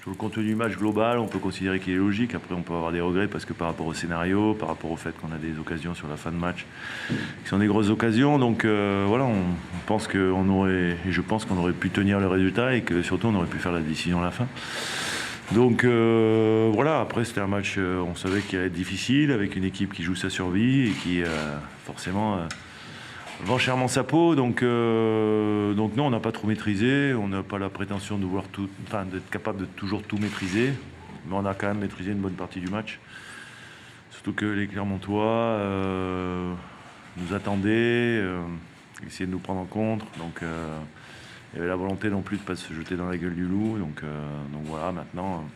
Sur le contenu du match global, on peut considérer qu'il est logique. Après, on peut avoir des regrets parce que par rapport au scénario, par rapport au fait qu'on a des occasions sur la fin de match qui sont des grosses occasions. Donc voilà, on pense qu'on aurait, et je pense qu'on aurait pu tenir le résultat et que surtout on aurait pu faire la décision à la fin. Donc voilà, après c'était un match, on savait qu'il allait être difficile avec une équipe qui joue sa survie et qui forcément vend chèrement sa peau. Donc non, on n'a pas trop maîtrisé, on n'a pas la prétention de vouloir tout, enfin d'être capable de toujours tout maîtriser, mais on a quand même maîtrisé une bonne partie du match. Surtout que les Clermontois nous attendaient, essayaient de nous prendre en compte. Donc il y avait la volonté non plus de ne pas se jeter dans la gueule du loup. Donc voilà, maintenant,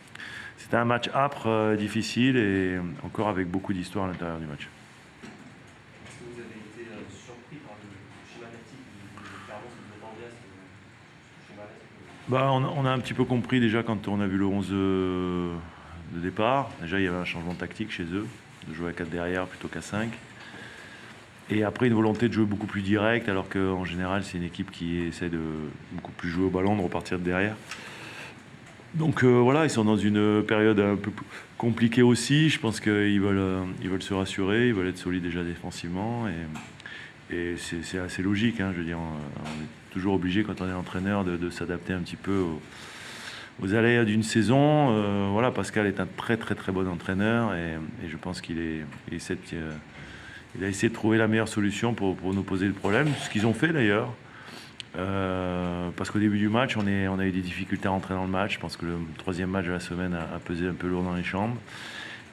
c'était un match âpre, difficile et encore avec beaucoup d'histoire à l'intérieur du match. Est-ce que vous avez été surpris par le schéma tactique du Clermont, ce que vous attendez à ce schéma-là? On a un petit peu compris déjà quand on a vu le 11 de départ. Déjà, il y avait un changement tactique chez eux, de jouer à 4 derrière plutôt qu'à 5. Et après, une volonté de jouer beaucoup plus direct, alors qu'en général, c'est une équipe qui essaie de beaucoup plus jouer au ballon, de repartir de derrière. Donc voilà, ils sont dans une période un peu compliquée aussi. Je pense qu'ils veulent se rassurer, ils veulent être solides déjà défensivement. Et c'est assez logique, hein, je veux dire, on est toujours obligé quand on est entraîneur de s'adapter un petit peu aux aléas d'une saison. Voilà, Pascal est un très très très bon entraîneur et je pense qu'il a essayé de trouver la meilleure solution pour nous poser le problème, ce qu'ils ont fait d'ailleurs. Parce qu'au début du match, on a eu des difficultés à rentrer dans le match. Je pense que le troisième match de la semaine a pesé un peu lourd dans les chambres.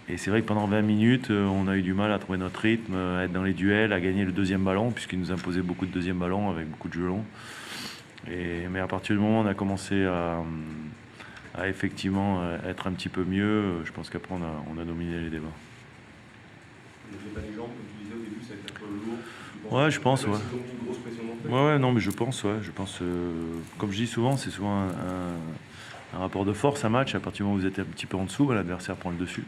Et c'est vrai que pendant 20 minutes, on a eu du mal à trouver notre rythme, à être dans les duels, à gagner le deuxième ballon, puisqu'il nous imposait beaucoup de deuxième ballon avec beaucoup de jeux longs. Mais à partir du moment où on a commencé à effectivement être un petit peu mieux, je pense qu'après on a dominé les débats. Vous n'avez pas d'exemple, comme tu disais au début, ça a été un peu lourd. Ouais, je pense, ouais. Ils ont mis une grosse pression non plus. Ouais, non, mais je pense, comme je dis souvent, c'est souvent un rapport de force, un match. À partir du moment où vous êtes un petit peu en dessous, l'adversaire prend le dessus.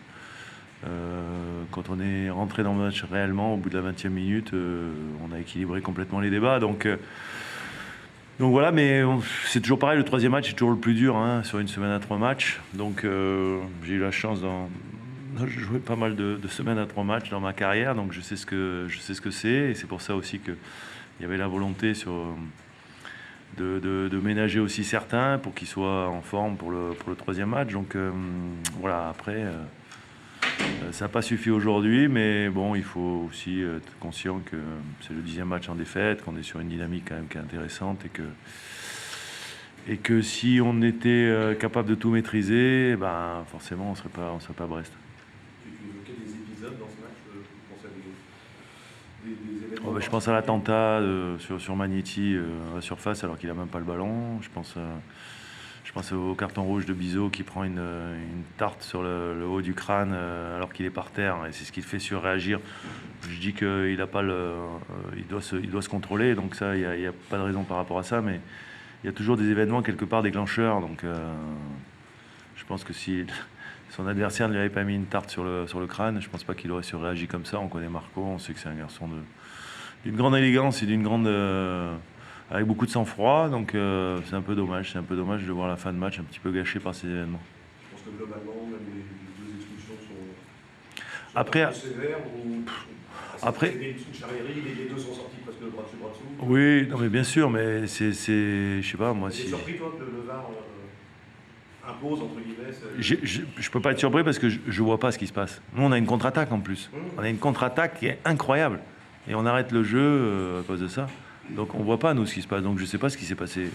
Quand on est rentré dans le match réellement, au bout de la 20e minute, on a équilibré complètement les débats. Donc voilà, mais c'est toujours pareil, le troisième match est toujours le plus dur, hein, sur une semaine à 3 matchs. Donc j'ai eu la chance de jouer pas mal de semaines à 3 matchs dans ma carrière, donc je sais ce que c'est, et c'est pour ça aussi qu'il y avait la volonté de ménager aussi certains pour qu'ils soient en forme pour le troisième match. Donc voilà, après, ça n'a pas suffi aujourd'hui, mais bon, il faut aussi être conscient que c'est le 10e match en défaite, qu'on est sur une dynamique quand même qui est intéressante et que si on était capable de tout maîtriser, ben forcément on serait pas à Brest. Tu évoquais des épisodes dans ce match, vous pensez à des événements. Je pense à l'attentat sur Magnetti à la surface alors qu'il n'a même pas le ballon. Je pense au carton rouge de Bizot qui prend une tarte sur le haut du crâne alors qu'il est par terre, et c'est ce qui le fait surréagir. Je dis qu'il a pas il doit se contrôler, donc ça, il n'y a pas de raison par rapport à ça, mais il y a toujours des événements quelque part déclencheurs. Donc je pense que si son adversaire ne lui avait pas mis une tarte sur le crâne, je pense pas qu'il aurait surréagi comme ça. On connaît Marco, on sait que c'est un garçon d'une grande élégance et avec beaucoup de sang-froid, donc c'est un peu dommage. C'est un peu dommage de voir la fin de match un petit peu gâchée par ces événements. Je pense que globalement, même les deux expulsions sont Après, pas trop sévères ou après, une charrierie, les deux sont sortis presque le bras dessus, bras dessous. oui, non mais bien sûr, mais c'est je sais pas, moi T'es si. surpris toi que le VAR impose entre guillemets Je peux pas être surpris parce que je vois pas ce qui se passe. Nous, on a une contre-attaque en plus. On a une contre-attaque qui est incroyable. Et on arrête le jeu à cause de ça. Donc on voit pas, nous, ce qui se passe. Donc je sais pas ce qui s'est passé.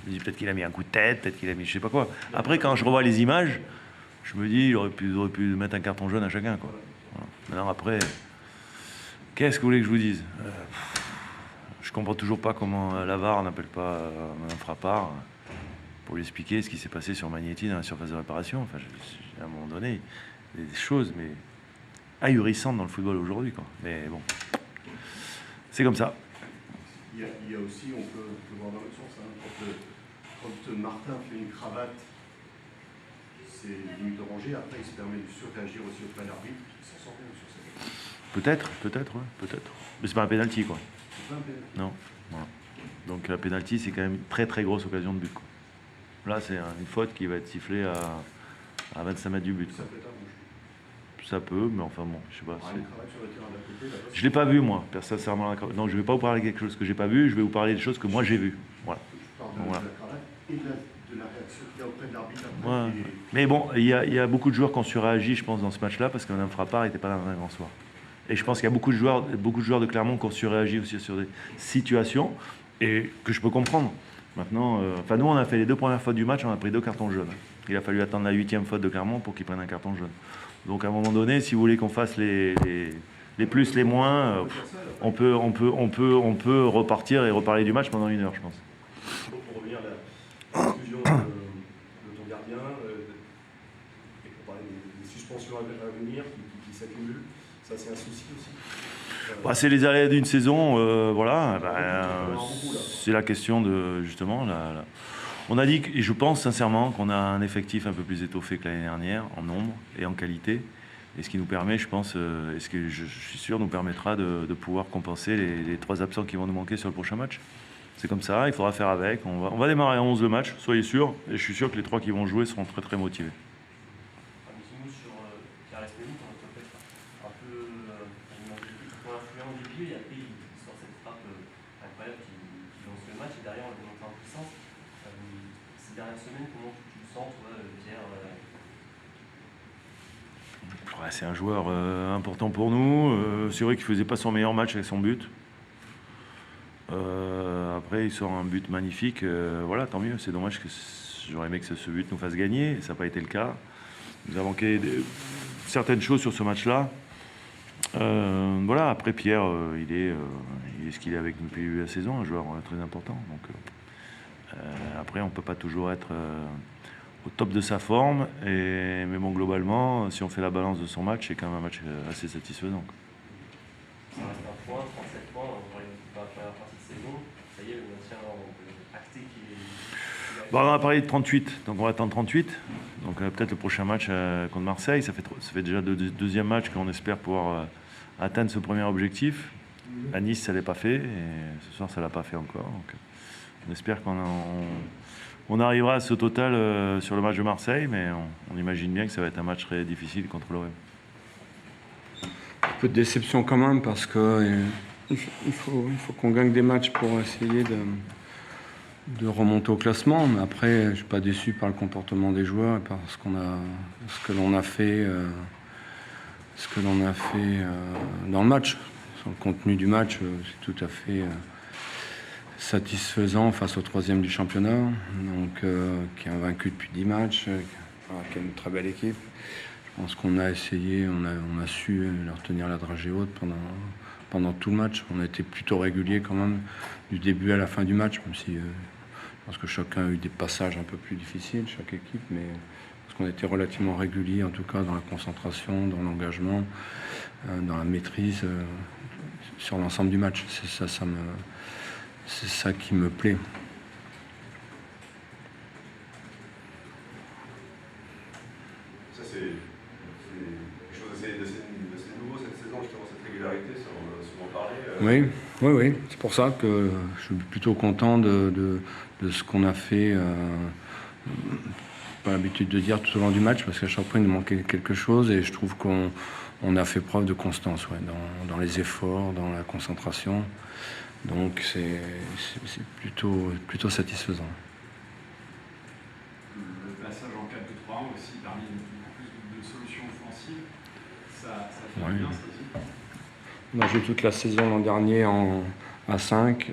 Je me dis peut-être qu'il a mis un coup de tête, peut-être qu'il a mis je sais pas quoi. Après, quand je revois les images, je me dis il aurait pu mettre un carton jaune à chacun, quoi. Voilà. Maintenant, après, qu'est-ce que vous voulez que je vous dise? Je comprends toujours pas comment la VAR n'appelle pas Mme Frappard pour lui expliquer ce qui s'est passé sur Magnetti dans la surface de réparation. Enfin, à un moment donné, il y a des choses mais ahurissantes dans le football aujourd'hui, quoi. Mais bon, c'est comme ça. Il y a aussi, on peut voir dans l'autre sens, hein, quand Martin fait une cravate, c'est limite orangé. Après, il se permet de surréagir aussi au plein arbitre. Il s'en sort bien sur cette. Peut-être, ouais, peut-être. Mais c'est pas un pénalty, quoi. C'est pas un pénalty. Non. Voilà. Donc la pénalty, c'est quand même une très très grosse occasion de but, quoi. Là, c'est une faute qui va être sifflée à 25 mètres du but. Ça peut être un rouge. Ça peut, mais enfin bon, je sais pas. Une cravate sur le terrain d'à côté, là-bas, Je l'ai pas vu, moi, sincèrement. Donc, je vais pas vous parler de quelque chose que j'ai pas vu. Je vais vous parler des choses que moi j'ai vues. Voilà. je parle de Voilà. la cravate et de la réaction qu'il y a auprès de l'arbitre après. Ouais. Mais bon, il y a beaucoup de joueurs qui ont surréagi, je pense, dans ce match-là, parce que Mme Frappard n'était pas là dans un grand soir. Et je pense qu'il y a beaucoup de joueurs de Clermont qui ont surréagi aussi sur des situations, et que je peux comprendre. Maintenant, nous, on a fait les 2 premières fautes du match, on a pris 2 cartons jaunes. Il a fallu attendre la 8e faute de Clermont pour qu'ils prennent un carton jaune. Donc, à un moment donné, si vous voulez qu'on fasse les plus, les moins, on peut repartir et reparler du match pendant 1 heure, je pense. Pour revenir à la discussion de ton gardien, et pour parler des suspensions à venir qui s'accumulent, ça c'est un souci aussi. C'est les aléas d'une saison, c'est la question de, justement, on a dit, et je pense sincèrement qu'on a un effectif un peu plus étoffé que l'année dernière, en nombre et en qualité, et ce qui nous permet, je pense, et ce que je suis sûr nous permettra de pouvoir compenser les 3 absents qui vont nous manquer sur le prochain match. C'est comme ça, il faudra faire avec, on va démarrer à 11 le match, soyez sûrs, et je suis sûr que les 3 qui vont jouer seront très très motivés. Un petit mot sur Carles Pellou, qui est un peu influent au début, et après il sort cette frappe incroyable qui lance le match, et derrière on le monte en puissance. Ces dernières semaines, comment tu le sens, toi, Pierre C'est un joueur important pour nous. C'est vrai qu'il ne faisait pas son meilleur match avec son but. Après, il sort un but magnifique. Voilà, tant mieux. C'est dommage que j'aurais aimé que ce but nous fasse gagner. Ça n'a pas été le cas. Il nous a manqué certaines choses sur ce match-là. Voilà, après Pierre, il est ce qu'il est avec nous depuis le début de la saison, un joueur très important. Donc, après, on ne peut pas toujours être au top de sa forme. Mais bon, globalement, si on fait la balance de son match, c'est quand même un match assez satisfaisant. Ça reste un point, 37 points, on va faire la partie de saison. Ça y est, le maintien acté qui est... On a parlé de 38, donc on va attendre 38. Donc peut-être le prochain match contre Marseille. Ça fait déjà le deuxième match qu'on espère pouvoir atteindre ce premier objectif. À Nice, ça ne l'a pas fait, et ce soir, ça ne l'a pas fait encore. Donc, on espère qu'on arrivera à ce total sur le match de Marseille, mais on imagine bien que ça va être un match très difficile contre l'OM. Un peu de déception quand même, parce que il faut qu'on gagne des matchs pour essayer de remonter au classement. Mais après, je ne suis pas déçu par le comportement des joueurs et par ce que l'on a fait, dans le match. Sur le contenu du match, c'est tout à fait satisfaisant face au 3e du championnat, donc qui est invaincu depuis 10 matchs, qui a une très belle équipe. Je pense qu'on a essayé, on a su leur tenir la dragée haute pendant tout le match. On a été plutôt régulier quand même du début à la fin du match, même si je pense que chacun a eu des passages un peu plus difficiles, chaque équipe, mais parce qu'on était relativement régulier, en tout cas dans la concentration, dans l'engagement, dans la maîtrise sur l'ensemble du match. C'est ça qui me plaît. Ça, c'est quelque chose d'assez nouveau cette saison, justement, cette régularité, ça, on en a souvent parlé. Oui. C'est pour ça que je suis plutôt content de ce qu'on a fait. Pas l'habitude de dire tout au long du match, parce qu'à chaque fois, il nous manquait quelque chose, et je trouve qu'on a fait preuve de constance dans les efforts, dans la concentration. Donc c'est plutôt satisfaisant. Le passage en 4-2-3 a aussi permis plus de solutions offensives. Ça fait bien, ça aussi. On a joué toute la saison l'an dernier à 5.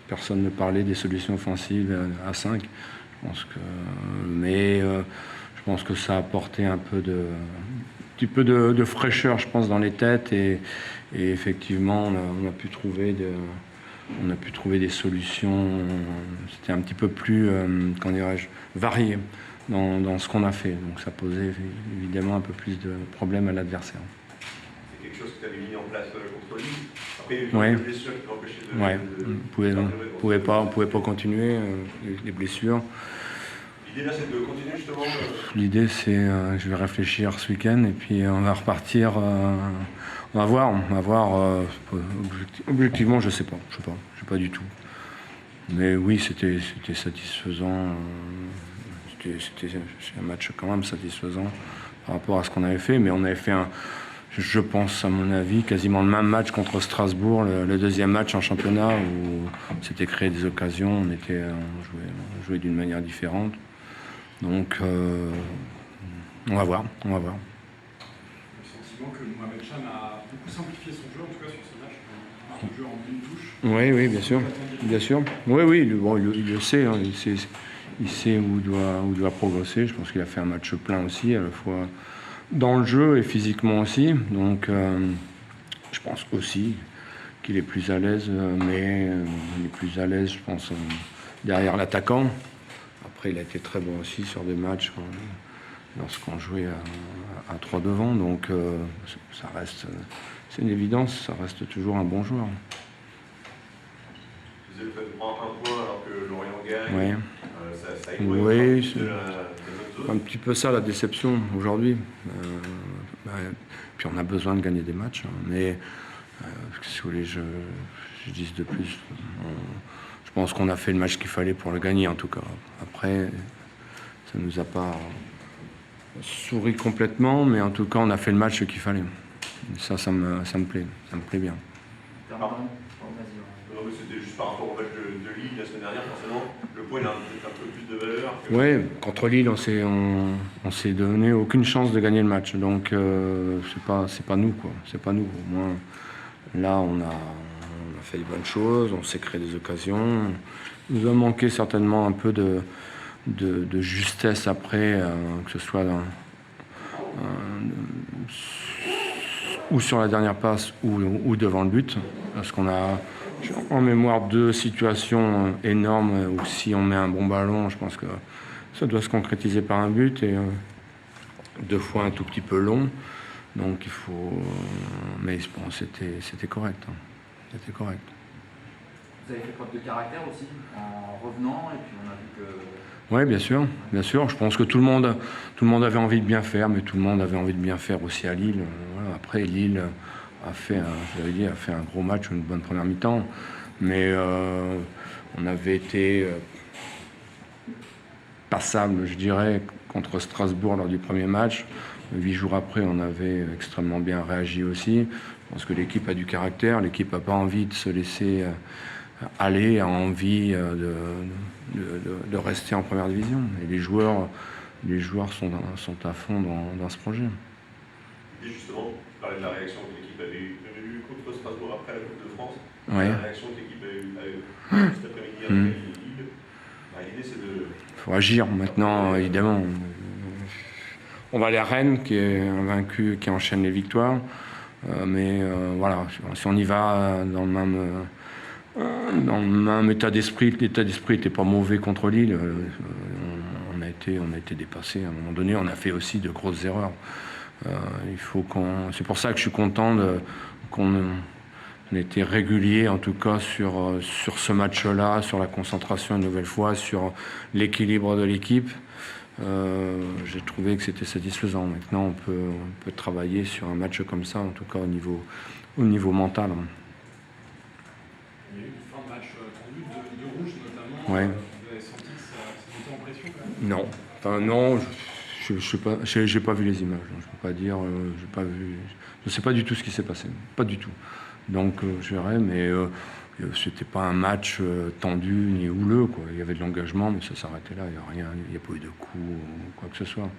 Personne ne parlait des solutions offensives à 5. Je pense que ça a apporté un petit peu de fraîcheur, je pense, dans les têtes, et effectivement on a pu trouver des solutions. C'était un petit peu plus varié dans ce qu'on a fait, donc ça posait évidemment un peu plus de problèmes à l'adversaire. C'est quelque chose que tu avais mis en place contre lui. Après, il y a eu des blessures qui t'ont empêché on pouvait pas continuer, les blessures. L'idée là, c'est de continuer justement. L'idée, c'est je vais réfléchir ce week-end, et puis on va repartir. On va voir. Objectivement, je sais pas du tout. Mais oui, c'était satisfaisant c'était un match quand même satisfaisant par rapport à ce qu'on avait fait. Mais on avait fait je pense, à mon avis, quasiment le même match contre Strasbourg, le deuxième match en championnat, où on s'était créé des occasions, on jouait d'une manière différente. Donc, on va voir. Le sentiment que Mohamed Chan a beaucoup simplifié son jeu, en tout cas sur ce match, un jeu en une touche. Oui, bien sûr. Oui, il le sait, hein, il sait où il doit progresser. Je pense qu'il a fait un match plein aussi, à la fois dans le jeu et physiquement aussi. Donc, je pense aussi qu'il est plus à l'aise, mais il est plus à l'aise, je pense, derrière l'attaquant. Après, il a été très bon aussi sur des matchs lorsqu'on jouait à 3 devant. Donc, ça reste, c'est une évidence, ça reste toujours un bon joueur. Vous êtes fait prendre un point alors que Lorient gagne. Oui. Ça Oui, c'est un petit peu ça la déception aujourd'hui. Puis on a besoin de gagner des matchs. Hein, mais si vous voulez, je dis de plus. Je pense qu'on a fait le match qu'il fallait pour le gagner en tout cas. Après, ça ne nous a pas souri complètement, mais en tout cas, on a fait le match qu'il fallait. Ça me plaît. Ça me plaît bien. C'était juste par rapport au match de Lille la semaine dernière, forcément. Le point il a peut-être un peu plus de valeur. Oui, contre Lille, on s'est donné aucune chance de gagner le match. Donc, c'est pas nous, quoi. C'est pas nous. Au moins, là, on a fait les bonnes choses, on s'est créé des occasions. Il nous a manqué certainement un peu de justesse après, que ce soit ou sur la dernière passe ou devant le but. Parce qu'on a en mémoire 2 situations énormes où si on met un bon ballon, je pense que ça doit se concrétiser par un but, et 2 fois un tout petit peu long. Donc il faut... mais bon, c'était correct. Hein. C'était correct. Vous avez fait preuve de caractère aussi en revenant, et puis on a vu que... Oui, bien sûr. Je pense que tout le monde avait envie de bien faire, mais tout le monde avait envie de bien faire aussi à Lille. Voilà. Après, Lille a fait un gros match, une bonne première mi-temps, mais on avait été passable, je dirais, contre Strasbourg lors du premier match. 8 jours après, on avait extrêmement bien réagi aussi. Je pense que l'équipe a du caractère, l'équipe n'a pas envie de se laisser aller, a envie de rester en première division. Et les joueurs sont à fond dans ce projet. Et justement, tu parlais de la réaction que l'équipe avait eue contre Strasbourg après la Coupe de France. Ouais. La réaction que l'équipe a eue cet après-midi après Lille. L'idée, c'est de... Il faut agir maintenant, évidemment. On va aller à Rennes, qui est invaincu, qui enchaîne les victoires. Mais voilà, si on y va dans le même état d'esprit, l'état d'esprit n'était pas mauvais contre Lille. On a été dépassé. À un moment donné, on a fait aussi de grosses erreurs. C'est pour ça que je suis content qu'on ait été régulier, en tout cas sur ce match-là, sur la concentration une nouvelle fois, sur l'équilibre de l'équipe. J'ai trouvé que c'était satisfaisant. Maintenant, on peut travailler sur un match comme ça, en tout cas au niveau mental. Il y a eu une fin de match tendue, de rouge notamment. Ouais. Vous avez senti que ça montait en pression quand même? Non. Enfin, non, j'ai pas vu les images. Donc je peux pas dire, j'ai pas vu. Je sais pas du tout ce qui s'est passé. Pas du tout. Donc je verrai, mais c'était pas un match tendu ni houleux, quoi. Il y avait de l'engagement, mais ça s'arrêtait là. Il n'y a rien, il n'y a pas eu de coups ou quoi que ce soit.